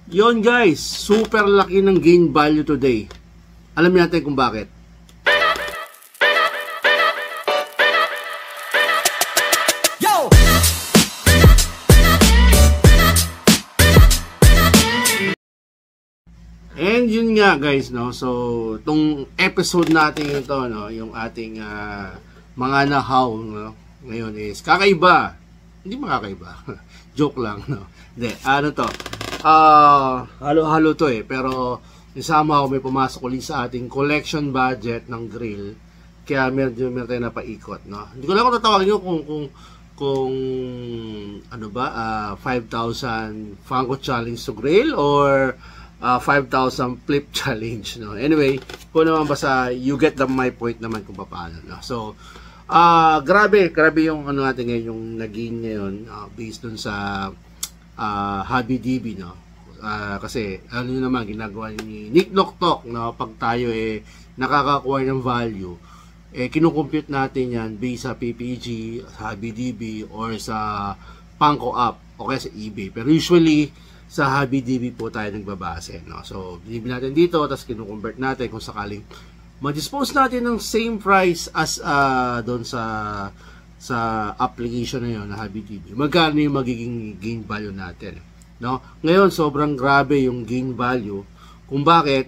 Yon guys, super laki ng gain value today. Alam natin kung bakit. Yo! And yun nga guys, no. So, itong episode natin ito, no, yung ating mga nahaw, no, ngayon is kakaiba. Hindi makakaiba. Joke lang, no. Hindi, ano to? Halo-halo to pero somehow may pumasok ulit sa ating collection budget ng grill, kaya meron tayo na paikot, no? Hindi ko lang kung tatawagin nyo kung ano ba, 5,000 Funko challenge to grill or 5,000 flip challenge, no? Anyway, kung naman basta you get my point naman kung paano, no? So grabe yung ano natin ngayon, yung naging ngayon, based dun sa HABI-DB, no? Kasi ano yun naman ginagawa ni Nick Noktok, no? Pag tayo nakakakuha ng value, kinukompute natin yan based sa PPG, sa HABI-DB, or sa Funko app o kaya sa eBay. Pero usually sa HABI-DB po tayo nagbabase, no? So binibili natin dito, tapos kinukonvert natin kung sakaling ma-dispose natin ng same price as doon sa application na yun na HABI-DB. Magkano yung magiging gain value natin, no? Ngayon sobrang grabe yung gain value. Kung bakit,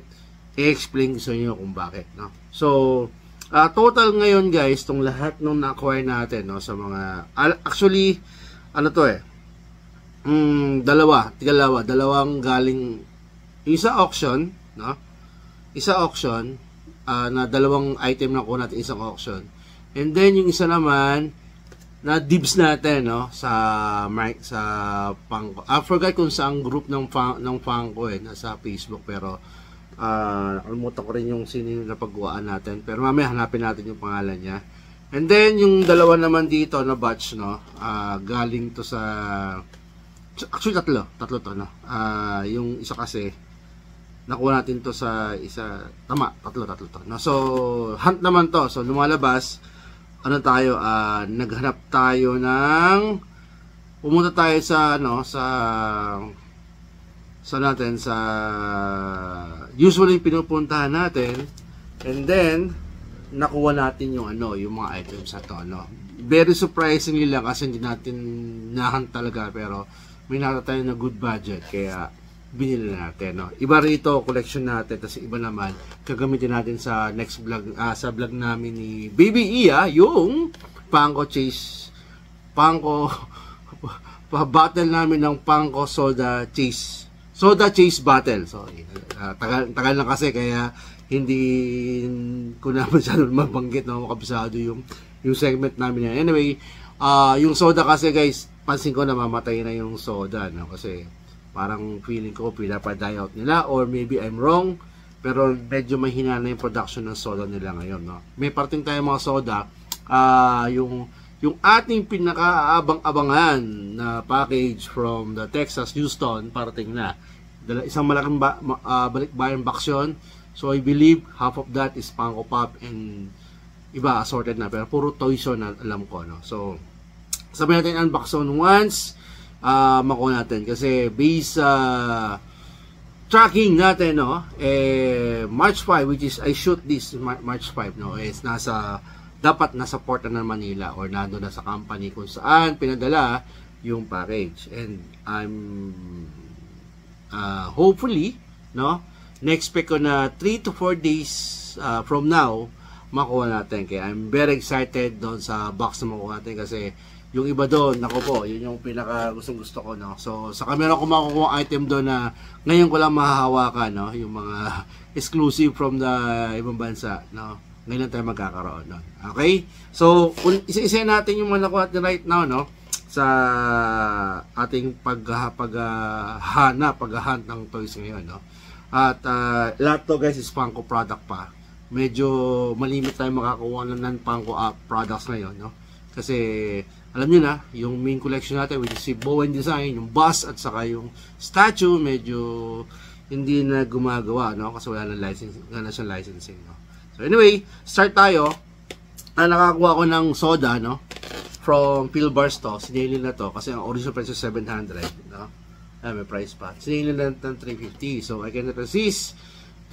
i-explain ko sa inyo kung bakit, no? So total ngayon guys, tong lahat nung na-acquire natin, no, sa mga actually ano to dalawang galing, isa auction, no? Isa auction, na dalawang item na kuha natin, isang auction. And then yung isa naman na dibs natin, no, sa Funko. I forgot kung saang group ng Funko nasa Facebook, pero nakalimutan ko rin yung sino yung napagkuhaan natin, pero mamaya hanapin natin yung pangalan niya. And then yung dalawa naman dito na batch, no, galing to sa, actually tatlo to, no. Yung isa kasi nakuha natin to sa isa, tatlo to, no. So hunt naman to, so lumalabas ano tayo, naghanap tayo pumunta tayo sa usually pinupuntahan natin, and then nakuha natin yung yung mga items na to, no. Very surprisingly lang kasi hindi natin nahunt talaga, pero may nakita tayo na good budget, kaya binili natin, no. Iba rito collection natin, tapos iba naman gagamitin natin sa next vlog, sa vlog namin ni Baby Iya, yung Funko battle namin ng Funko Soda Chase Battle. Sorry, tagal na kasi, kaya hindi ko na masyadong mabanggit, no, makabisado yung segment namin yan. Anyway, yung soda kasi guys, pansin ko na mamatay na yung soda, no, kasi parang feeling ko pinapa-die out nila, or maybe I'm wrong, pero medyo mahina na yung production ng soda nila ngayon, no. May parting tayo mga soda, yung ating pinaka-abang-abangan na package from the Texas Houston, parating na. Isang malaking balikbayan box yun. So I believe half of that is Funko Pop, and iba assorted na, pero puro toys yun na alam ko, no. So sabi natin unbox on once, makuha natin, kasi based tracking natin, no, March 5, which is I shoot this March 5, no, is dapat nasa port na ng Manila, or nando na sa company kung saan pinadala yung package, and I'm hopefully, no, na-expect ko na 3 to 4 days from now makuha natin, kaya I'm very excited doon sa box na makuha natin, kasi yung iba doon, nako po, yun yung pinaka gusto ko, no. So sa camera ko makukuha item doon na ngayon ko lang mahahawakan, no, yung mga exclusive from the ibang bansa, no. Ngayon lang tayo magkakaroon, no. Okay, so isa-isa natin yung mga nakuha natin right now, no, sa ating paghahunt ng toys ngayon, no. At lahat to guys is Funko product pa. Medyo malimit tayo makakuha ng non-Funko products ngayon, no, kasi alam nyo na, yung main collection natin, which is si Bowen Design, yung bus at saka yung statue, medyo hindi na gumagawa, no, kasi wala na siyang licensing, no. So anyway, start tayo. Nakakuha ko ng soda, no, from Philbars to, sinili na to, kasi ang original price is 700, no. May price pa. Sinili lang ng 350. So, I cannot resist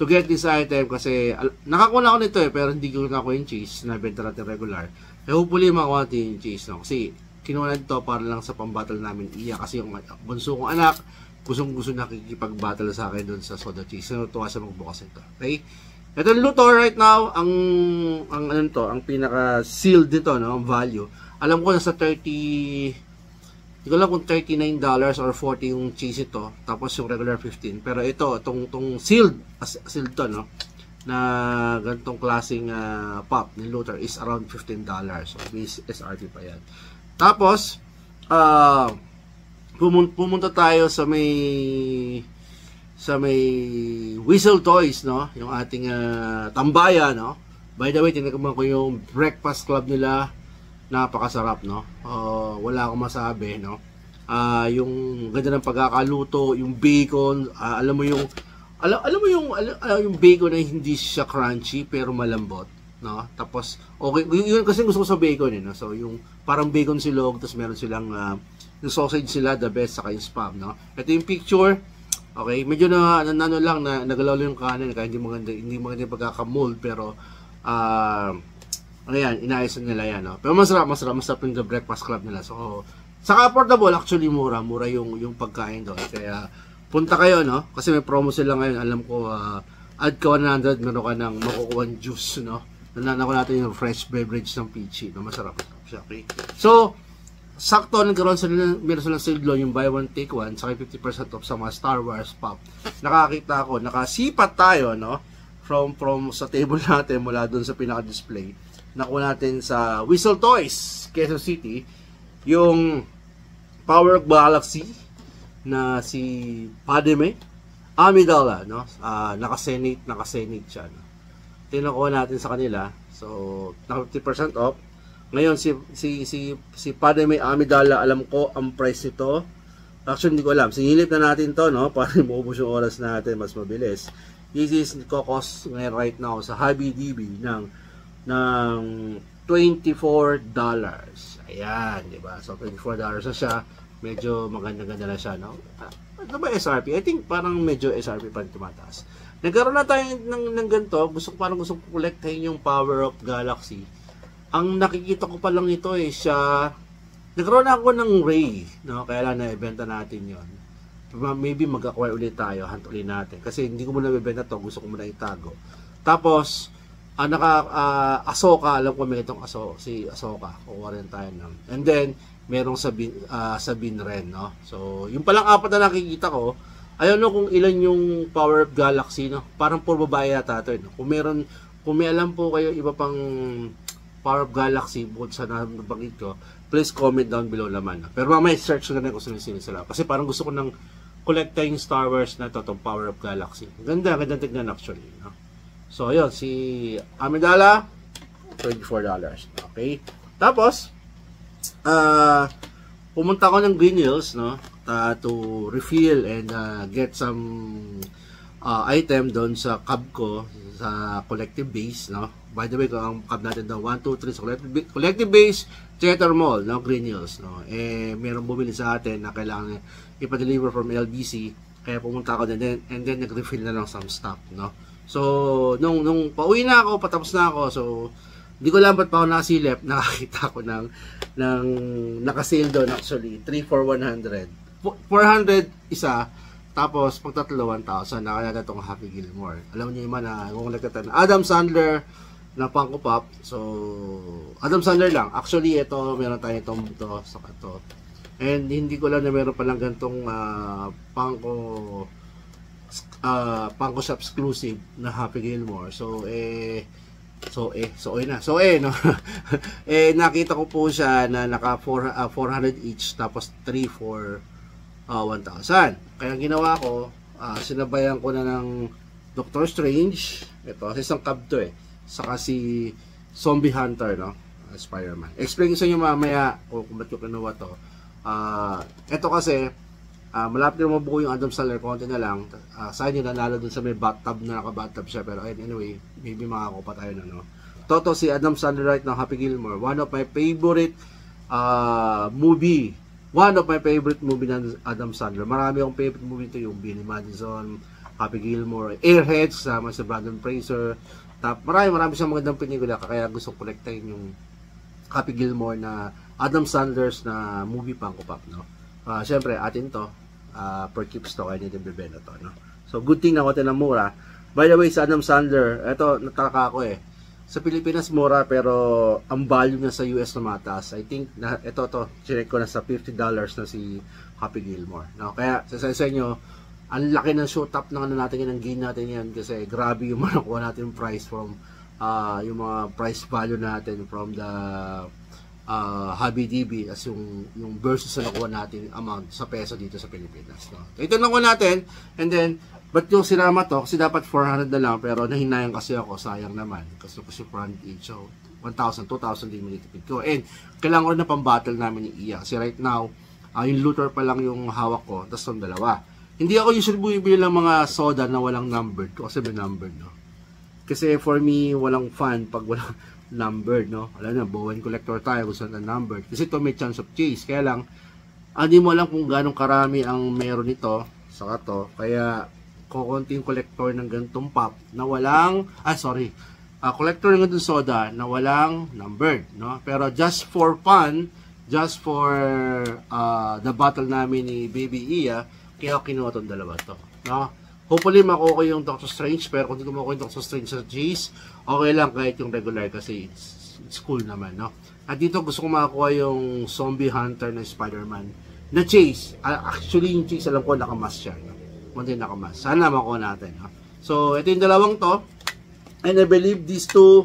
to get this item kasi nakakuha ako nito pero hindi ko nakuha yung cheese. Nabenta natin regular. Hopefully, makuha natin yung cheese. No? Kasi, kinuha natin ito para lang sa pang-battle namin iya. Kasi yung bunso kong anak, gustong-gusto nakikipag-battle sa akin doon sa soda cheese. So, tuwa sa magbukas ito. Okay? Ito yung luto right now, ang pinaka sealed nito, no, ang value. Alam ko nasa 30, hindi ko alam kung $39 or 40 yung cheese ito, tapos yung regular 15. Pero ito, itong sealed to, no, na ganitong klaseng pop ni Luther is around $15. So, base SRP pa yan. Tapos, pumunta tayo sa may Whistle Toys, no? Yung ating tambaya, no? By the way, tinagman ko yung breakfast club nila. Napakasarap, no? Wala akong masabi, no? Yung ganda ng pagkakaluto, yung bacon, alam mo yung bacon na hindi siya crunchy pero malambot, no? Tapos okay, yun kasi gusto ko sa bacon, no? So yung parang bacon silog, tapos meron silang yung sausage sila, the best, saka yung spam, no? Ito yung picture. Okay, medyo lang na nagalaw yung kanan kaya hindi maganda yung pagkaka-mold pero ayan, inaayos nila yan, no? Pero masarap yung the breakfast club nila. So, saka affordable, actually mura yung pagkain doon. Kaya punta kayo, no? Kasi may promo sila ngayon. Alam ko add ka 100, meron ka ng makukuha juice, no? Nananaw natin yung fresh beverage ng Peachy, no? Masarap siya, okay? So, sakto, meron silang sale doon, yung buy one take one, saka 50% off sa mga Star Wars pop. Nakakita ko, nakasipat tayo, no? From sa table natin mula doon sa pinaka-display. Nakuha natin sa Whistle Toys, Quezon City, yung Power Galaxy na si Padme Amidala, no? Naka-Senate siya, no? Tinakuha natin sa kanila. So, naka 50% off. Ngayon si Padme Amidala, alam ko ang price nito. Actually, hindi ko alam. Sinilip na natin to, no? Para maubos yung oras natin mas mabilis. This is cost ngayon right now sa HabiDB ng $24. Ayan, di ba? So $24 na siya. Medyo maganda-ganda na siya, no? Ano ba SRP? I think parang medyo SRP pa rin tumataas. Nagkaroon na tayo ng ganito. Gusto ko kolektahin yung Power of Galaxy. Ang nakikita ko pa lang ito siya, nagkaroon ako ng Ray, no? Kaya lang na-ibenta natin yon. Maybe mag-acquire ulit tayo, hunt ulit natin. Kasi hindi ko muna ibenta to, gusto ko muna itago. Tapos, Ahsoka, alam ko may itong si Ahsoka, kukuha rin tayo ng. And then, merong Sabine rin, no? So, yung palang apat na nakikita ko, ayaw no kung ilan yung Power of Galaxy, no? Parang puro babae yata ito, no? Kung may alam po kayo iba pang Power of Galaxy bukod sa nabanggit ko, please comment down below naman. Pero mamaya search ko na kung sino sila. Kasi parang gusto ko ng collecting Star Wars na to, itong Power of Galaxy. Ganda tignan actually, no? So, ayun, si Amidala, $24. Okay? Tapos, pumunta ako ng Green Hills, no? To refill and get some item doon sa cab ko, sa collective base, no? By the way, ang cab natin daw 1, 2, 3 sa collective base, Theater Mall, no? Green Hills, no? Mayroong bumili sa atin na kailangan ipa-deliver from LBC, kaya pumunta ako din, and then nag-refill na lang some stuff, no? So, nung pauwi na ako, patapos na ako, so, hindi ko lang ba't pa ako nakasilip, nakakita ko ng nakasale doon actually, 3 for 100. 400 isa, tapos pag tatlo, 1,000, nakaya itong Happy Gilmore. Alam niyo naman na, kung nagkatan, Adam Sandler na Funko Pop, so, Adam Sandler lang. Actually, ito, meron tayo itong saka ito. And hindi ko lang na meron palang gantong Funko Shop exclusive na Happy Gilmore. So, no? Nakita ko po siya na naka 400 each, tapos 3 for 1,000. Kaya ginawa ko, sinabayan ko na ng Doctor Strange. Ito, isang cab to saka si Zombie Hunter, no? Spider-Man. Explain ko sa inyo mamaya kung ba't ko kinuha to. Ito kasi, malapit na mabuo yung Adam Sandler, konti na lang. Sa inyo, nanalo dun sa may bathtub na naka-bathtub siya. Pero anyway, maybe makakuha tayo na, no? Si Adam Sandler right now, Happy Gilmore. One of my favorite movie one of my favorite movie ng Adam Sandler. Marami akong favorite movie ito, yung Billy Madison, Happy Gilmore, Airheads, sama si Brandon Fraser. Marami siyang magandang pelikula, kaya gusto ko kolektahin yung Happy Gilmore na Adam Sandler's na movie Funko Pop, no? Siyempre, atin to, per keeps to, kaya natin bibenta to, no? So, good thing na ko ng mura. By the way, sa Adam Sandler, eto, nataka ako eh. Sa Pilipinas, mura, pero ang value na sa US na mataas. I think, ito, check ko na sa $50 na si Happy Gilmore, no? Kaya, sa inyo, ang laki ng shoot up ng ano natin, ng gain natin yan, kasi grabe yung makuha natin price from, yung mga price value natin from the HabiDB as yung versus na nakuha natin amount sa peso dito sa Pilipinas, no? So, ito nakuha natin, and then, ba't yung sinama to? Kasi dapat 400 na lang, pero nahinayang kasi ako, sayang naman, kasi ko si front each, so 1,000, 2,000 din minitipid ko, and kailangan ko na pang-battle namin ni Iya, kasi right now, yung looter pa lang yung hawak ko, tapos yung dalawa. Hindi ako usually bumibili ng mga soda na walang numbered, kasi may numbered, no? Kasi for me, walang fun pag walang numbered, no? Alam na, Bowen collector tayo, gusto na numbered. Kasi ito may chance of chase. Kaya lang, hindi mo alam kung gano'ng karami ang meron nito, saka to. Kaya, kukunti yung collector ng ganitong pop na walang, collector ng ganitong soda na walang numbered, no? Pero just for fun, just for the battle namin ni Baby Iya, kaya ako kinuha itong dalawa to, no? Hopefully makuha ko yung Doctor Strange, pero kung hindi ko makuha yung Doctor Strange sa Chase, okay lang kahit yung regular kasi it's cool naman, no? At dito gusto ko makakuha yung Zombie Hunter na Spider-Man na Chase. Actually yung Chase alam ko nakamas siya, no? Munti nakamas. Sana makuha natin, no? So ito yung dalawang to, and I believe these two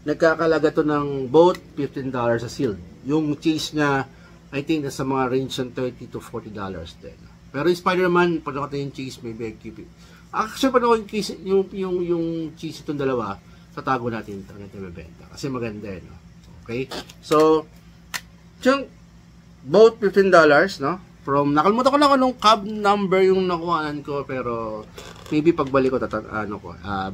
nagkakalaga to ng both $15 sa sealed. Yung Chase niya, I think nasa mga range ng $30 to $40 din. Pero yung Spider-Man, pag nakita yung Chase, maybe I keep it. Actually, pag nakita yung Chase itong dalawa, tatago natin ito, natin mabenta. Kasi maganda no? Okay? So, both $15, no? Nakalimutan ko lang anong cab number yung nakuhaan ko, pero maybe pagbalik ko,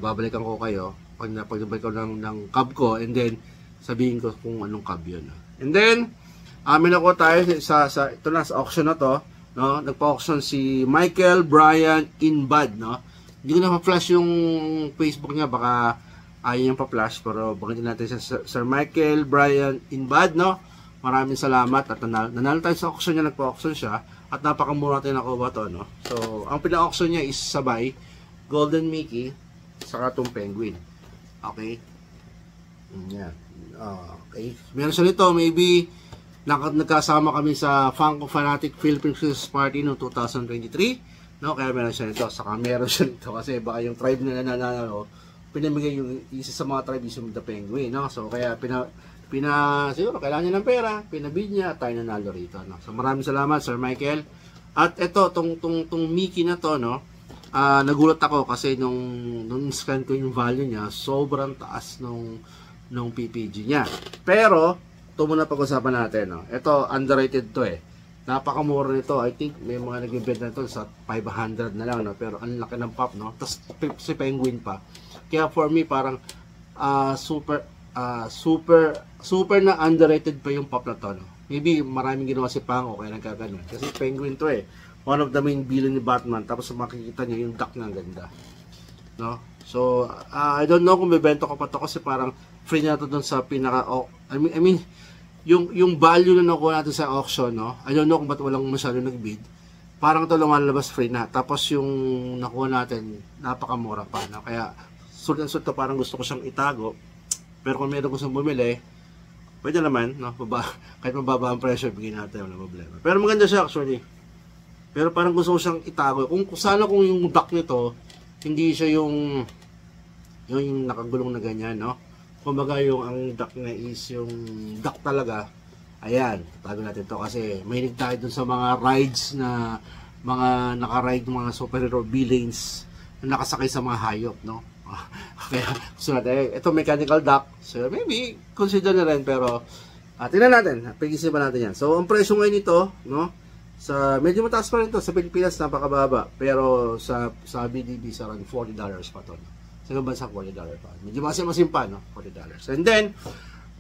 babalikan ko kayo, pag nagbalik ko ng cab ko, and then, sabihin ko kung anong cab yun. No? And then, may nakuha tayo ito na, sa auction na to, no, nagpa-auction si Michael Brian Inbad, no. Hindi ko na pa-flash yung Facebook niya, baka ayaw niyang pa-flash, pero banggitin natin sa Sir Michael Brian Inbad, no. Maraming salamat at nanalo tayo sa auction niya, nagpa-auction siya at napakamura natin nakuha to, no. So, ang pina-auction niya is sabay Golden Mickey saka tong Penguin. Okay? Yan. Okay. Meron siya nito, maybe nagkasama kami sa Funko Fanatic Philippine Christmas Party noong 2023, no? Kaya meron siya nito, saka meron siya nito kasi baka yung tribe na nanalo, pinamigay yung isa sa mga tribe yung The Penguin, no? So kaya siguro kailangan niya ng pera, pinabid niya, tayo nanalo rito, no? So maraming salamat Sir Michael. At ito tong Mickey na to, no? Nagulat ako kasi nung scan ko yung value niya, sobrang taas nung PPG niya. Pero ito muna pag-usapan natin, no? Ito, underrated to eh. Napakamura nito. I think may mga nag-bid na ito sa 500 na lang, no? Pero ang laki ng pop, no? Tapos si Penguin pa. Kaya for me, parang super na underrated pa yung pop na to, no? Maybe maraming ginawa si Pango kaya nagkaganon. Kasi Penguin to eh. One of the main villain ni Batman. Tapos makikita niyo yung duck na ganda. No? So, I don't know kung bebenta ko pa to kasi parang free na to dun sa pinaka... I mean, yung value na nakuha natin sa auction, no? I don't know kung ba't walang masyado nagbid. Parang ito lumalabas free na. Tapos yung nakuha natin, napakamura pa. No? Kaya, sulit to, parang gusto ko siyang itago. Pero kung meron ko siyang bumili, pwede naman, no? Kahit mababa ang presyo, bigyan natin, wala problema. Pero maganda siya actually. Pero parang gusto ko siyang itago. Kung sana kung yung duck nito, hindi siya yung nakagulong na ganyan, no? Kumbaga yung ang duck na is yung duck talaga. Ayan, tago natin to kasi mahilig tayo dun sa mga rides na mga naka-ride mga superhero villains na nakasakay sa mga hayop, no? Kaya gusto natin, ito mechanical duck. So maybe consider na rin, pero tingnan natin, pag-isipan natin yan. So ang presyo ngayon nito, no? Medyo mataas pa rin to sa Pilipinas, napakababa. Pero sa BDB sa around $40 pa to. Sa ibang bansa $40 pa. Medyo masim pa, no? $40. And then,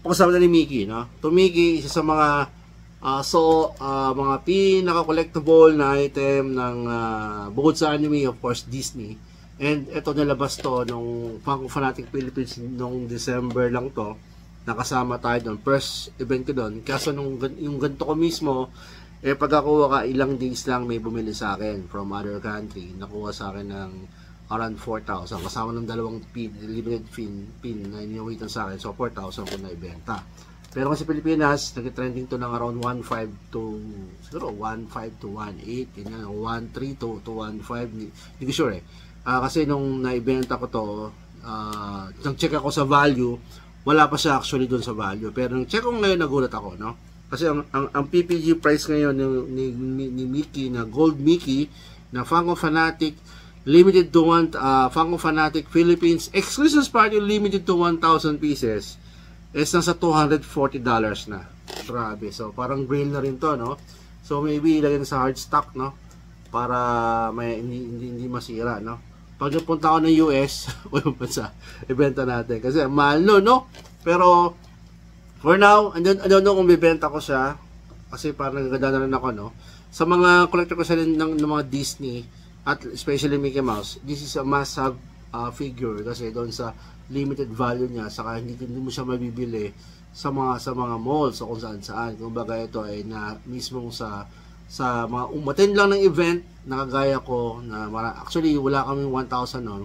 pagkasama na ni Mickey, no? To Mickey, isa sa mga Mga pinaka-collectible na item ng bukod sa anime, of course, Disney. And ito nalabas to nung Funko Fanatic Philippines nung December lang to. Nakasama tayo doon. First event ko doon. Kaso yung ganito ko mismo, pagkakuha ka, ilang days lang may bumili sa akin from other country. Nakuha sa akin ng around 4,000. Kasama ng dalawang limited pin na iniuwitan sa akin. So, 4,000 ko na ibenta. Pero kasi Pilipinas, nag-trending to ng around 1.5 to, siguro 1.5 to 1.8, ganyan, 1.3 to 1.5, hindi ko sure eh. Kasi nung naibenta ko to, nag-check ako sa value, wala pa siya actually doon sa value. Pero nung check ko ngayon, nagulat ako, no? Kasi ang PPG price ngayon ni Mickey, na Gold Mickey, na Funko Fanatic, limited to Funko Fanatic Philippines, exclusive party limited to 1,000 pieces, is nasa $240 na. Grabe. So, parang grail na rin to, no? So, maybe ilagay na sa hard stock, no? Para may hindi masira, no? Pag napunta ako ng US, walang bansa, ibenta natin. Kasi, mahal no? Pero, for now, I don't know kung bibenta ko siya. Kasi parang nagaganda na rin ako, no? Sa mga collector ko sa ng mga Disney, at especially Mickey Mouse, this is a must-have figure. Kasi doon sa limited value niya, saka hindi mo siya mabibili sa mga malls o kung saan. Kumbaga ito ay na mismong sa mga umattend lang ng event na kagaya ko na actually wala kami 1,000 noon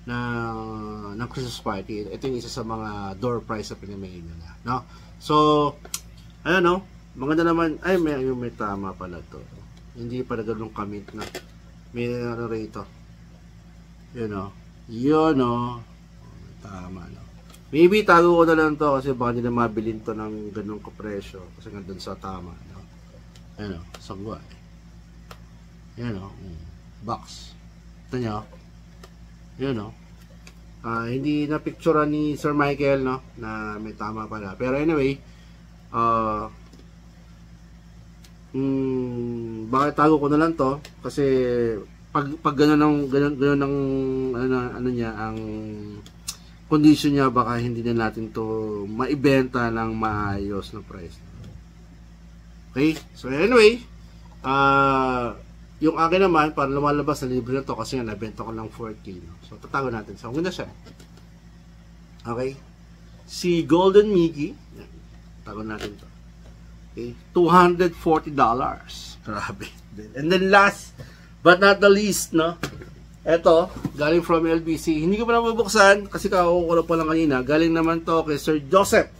na Christmas party. Ito yung isa sa mga door prize na pinamigay nila, no? So, ayan, no? Maganda naman. Ay, may tama pala to. Hindi pa na ganun kamit na. May ano rito. Yun, no? Tama, no? Maybe tago ko na lang to kasi baka hindi na mabilin to ng ganung kapresyo kasi nga dun sa tama, no? Ayan, no? Sagwa, eh. Ayan, no? Box. Ito nyo? Ayan, no? Hindi na picture ni Sir Michael, no? Na may tama pala. Pero anyway, bakit tago ko na lang to? Kasi pag ganun ng ano niya, ang condition niya, baka hindi na natin to maibenta ng maayos na price. Okay? So anyway, yung akin naman, para lumalabas na libre na to kasi nga nabenta ko lang 4K, no? So tatago natin. So ganda siya. Okay? Si Golden Mickey, tago natin to. Okay? $240. Grabe. And then last but not the least, no? Eto, galing from LBC. Hindi ko pa nabubuksan kasi kakukulo pa lang kanina. Galing naman to kay Sir Joseph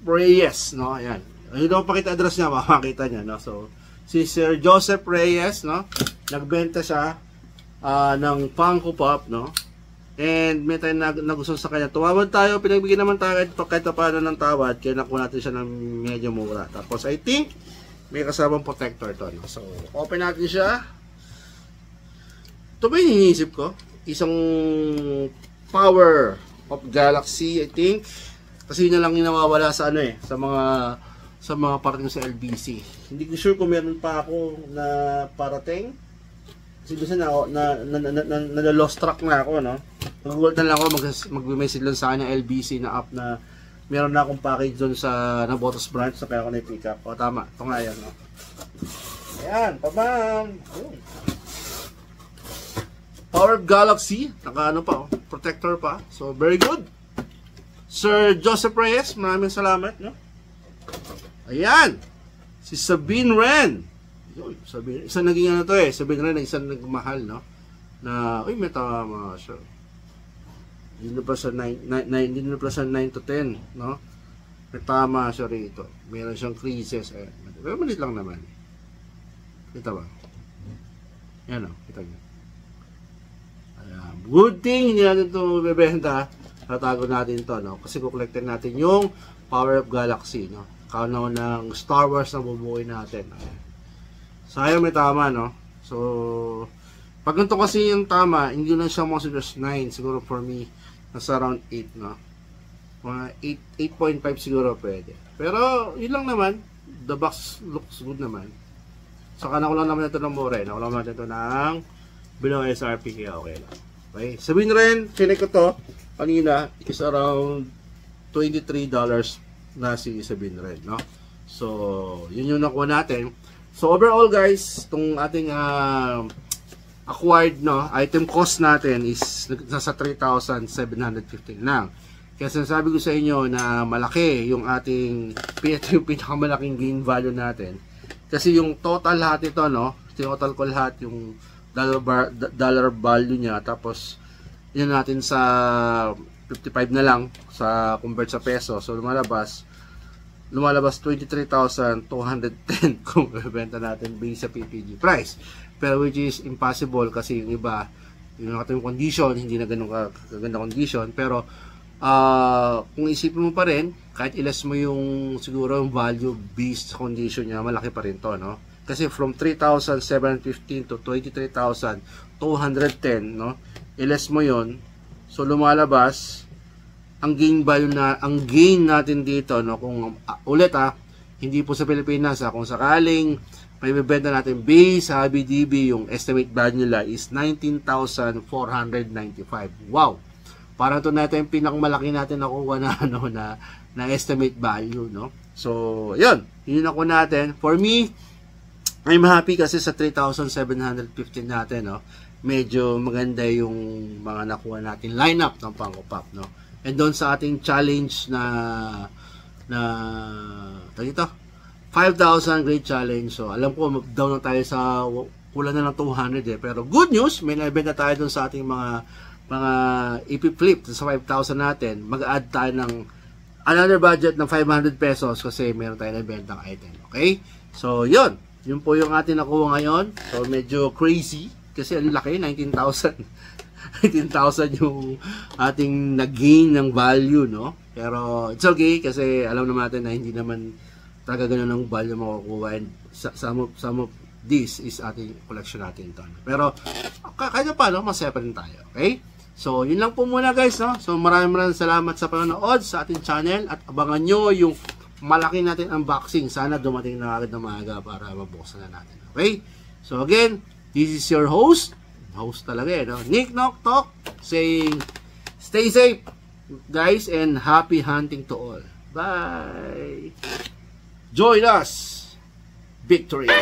Reyes, no? Ayan. Hindi ko pakita address niya, makakita niya, no? So, si Sir Joseph Reyes, no? Nagbenta siya ng Funko Pop, no? And may tayo nagustuhan sa kanya. Tumawad tayo, pinagbigyan naman tayo kahit paano ng tawad. Kaya nakuha natin siya ng medyo mura. Tapos, I think, may kasamang protector to, no? So, open natin siya. Ito ba yung iniisip ko? Isang Power of Galaxy, I think. Kasi yun na lang yung nawawala sa ano eh, sa mga parating sa LBC. Hindi ko sure kung meron pa ako na parating. Kasi gusto na lost track na ako, no? Mag-google na lang ako, mag-message lang sa kanya LBC na app na meron na akong package doon sa Nabotas branch, so kaya ako na-pick up. O, tama. Ito nga yan, no? Ayan, pabam! Power Galaxy, naka ano pa, protector pa. So, very good. Sir Joseph Reyes, maraming salamat, no? Ayan, si Sabine Wren. Isang naging ano to eh, Sabine Wren, isang nagmahal, no? Na, uy, may tama siya. Hindi na pa sa 9 to 10, no? May tama siya rito. Meron siyang creases, eh. Pero malit lang naman. Kita ba? Yan, no? Kita niyo. Good thing hindi natin ito bebenta. Tatago natin ito, no? Kasi kukolektin natin yung Power of Galaxy, no? Kaunaw ng Star Wars na bubuoy natin. Sayang may tama, no? So, pag ganito kasi yung tama, hindi lang siya mga 9. Siguro for me, nasa around 8, no? Mga 8.5 siguro pwede. Pero, yun lang naman. The box looks good naman. Saka nakulang naman ito ng mura. Nakulang naman ito ng below SRP, kaya okay lang. Okay, sabihin rin, chinek ko to kanina, is around $23 na si sabihin rin, no? So, yun yung nakuha natin. So, overall guys, itong ating acquired item cost natin is nasa 3,715 lang. Kaya sinasabi ko sa inyo na malaki yung ating yung pinakamalaking gain value natin. Kasi yung total lahat ito, total ko lahat yung dollar value niya, tapos yun natin sa 55 na lang sa convert sa peso. So lumalabas 23,210 kung bebenta natin based sa PPG price. Pero which is impossible kasi yung iba, yung ating condition, hindi na ganun kaganda condition. Pero kung isipin mo pa rin, kahit ilas mo yung siguro yung value based condition niya, malaki pa rin to, Kasi from 3,715 to 23,210, ilas mo yon, so lumalabas ang gain value ang gain natin dito, kung ulit hindi po sa Pilipinas, kung sakaling may bibenta natin base sa BDB, yung estimate value nila is 19,495. Wow! Parang ito natin yung pinakamalaki natin nakuha na estimate value, So, yun ako natin. For me, I'm happy kasi sa 3,715 natin, medyo maganda yung mga nakuha natin lineup ng Funko Pop, And doon sa ating challenge na dito 5,000 great challenge. So, alam ko down na tayo sa kulang na ng 200 pero good news, may nabenta tayo doon sa ating mga ipi-flip sa 5,000 natin. Mag-add tayo ng another budget ng 500 pesos kasi meron tayo nabentang item. Okay? So, yun po yung ating nakuha ngayon. So, medyo crazy kasi ang laki, 19,000 yung ating nag-gain ng value, Pero it's okay kasi alam naman natin na hindi naman talaga ganun ang value makukuha, and some of this is ating collection natin ito. Pero kahit pa masaya pa rin tayo. Okay? So, yun lang po muna guys, So, maraming salamat sa panonood sa ating channel at abangan nyo yung malaki natin unboxing. Sana dumating na agad na maaga para mabuksan na natin. Okay? So, again, this is your host talaga Nick Knock Talk, saying stay safe guys and happy hunting to all. Bye! Join us! Victory!